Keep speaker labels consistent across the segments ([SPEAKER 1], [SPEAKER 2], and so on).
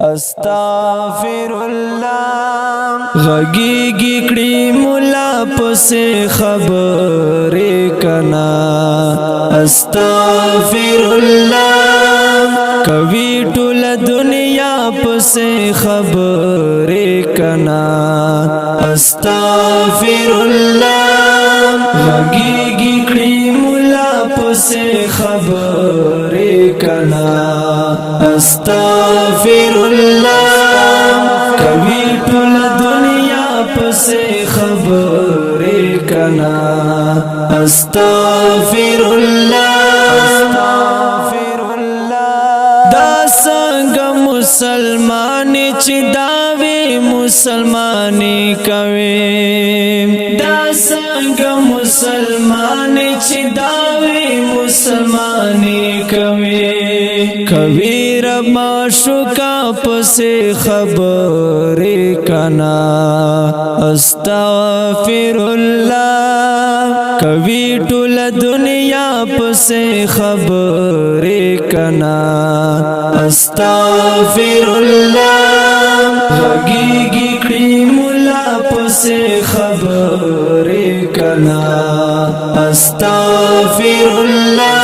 [SPEAKER 1] استغفرالله غږیږي کړي مولا پسې خبرې کنا استغفرالله کوي ټول دنیا پسې خبرې کنا استغفرالله غږیږي کړي مولا پسې خبرې کنا استغفرالله کوي ټول دنیا پسې خبرې کنا استغفرالله دا څنګه مسلمان چې داوي مسلمانې کوي دا څنګه مسلمان چې داوي مسلمانې کوي رب شکا پسې خبرې کنا استغفرالله کوي ټول دنیا پسې خبرې کنا استغفرالله غږیږي کړي مولا پسې خبرې کنا استغفرالله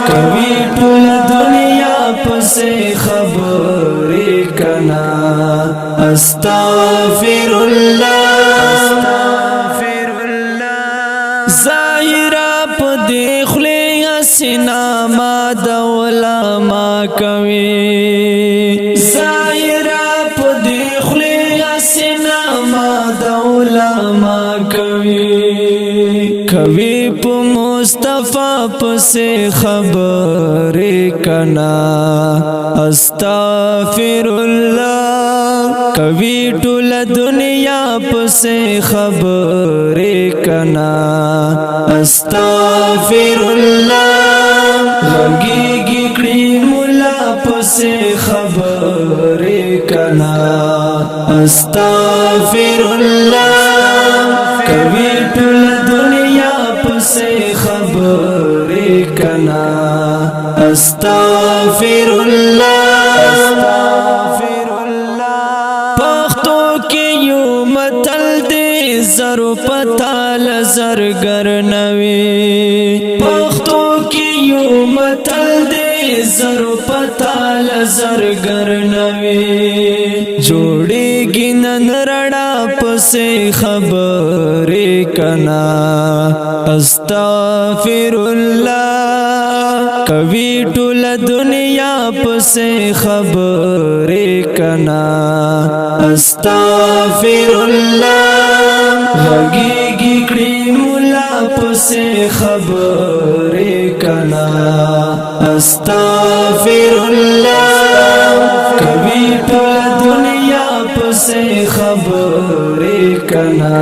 [SPEAKER 1] کوي ټول دنیا پسې خبرې کنا استغفرالله ظاهرا پدې خلې حسنا ما د علماء کوي ظاهرا پدې خلې حسنا ما د علماء کوي په مصطفی پسې خبرې کنا استغفرالله کوي ټول دنیا پسې خبرې کنا استغفرالله غږیږي کړي مولا پسې خبرې کنا استغفرالله کوي ټول دنیا پسې خبرې کنا استغفرالله پښتو کې یو متل دی زرو پتال زرګر نوي پښتو کې یو متل دی زرو پتال زرګر نوي جوړيږي نن رڼا پسې خبرې کنا استغفرالله کوي ټول دنیا پسې خبرې کنا استغفرالله غږیږي کړي مولا پسې خبرې کنا استغفرالله کوي ټول دنیا پسې خبرې کنا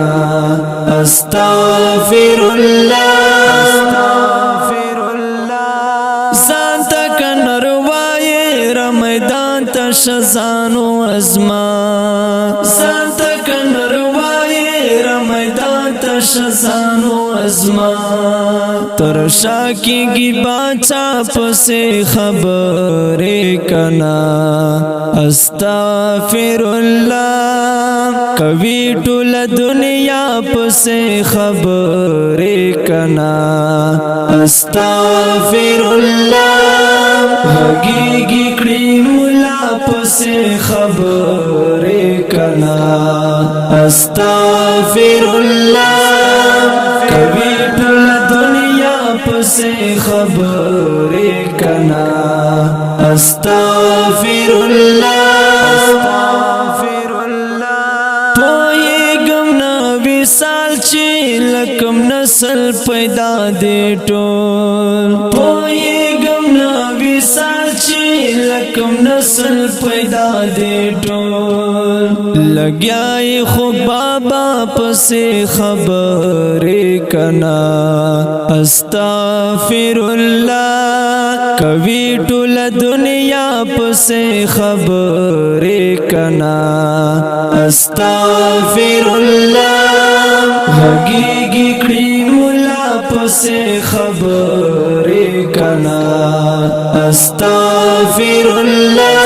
[SPEAKER 1] استغفرالله ځانته کنروای رمضان ته شزانو ازما ځانته کنروای رمضان ته شزانو ازما ترشا کیږي باچا پسې خبرې کنا استغفرالله کوي ټول دنیا پسې خبرې کنا استغفرالله غږیږي کړي مولا پسې خبرې کنا استغفرالله کوي ټول دنیا پسې خبرې کنا استغفرالله پوهیږم نه وصال چې لکم نسل پیدا دی ټول پوهیږم نه وصال چې لکم نسل پیدا دی ټول لګیاي خو بابا پسې خبرې کنا استغفرالله کوي ټول دنیا پسې خبرې کنا استغفرالله غږیږي کړي مولا پسې خبرې کنا استغفرالله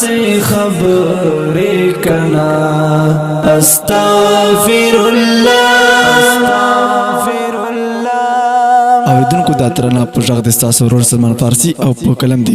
[SPEAKER 1] پسې خبرې کنا استغفر الله
[SPEAKER 2] اوریدونکو دا ترانه په غږ د ستاسو ورور سلمان فارسی او په کلم دی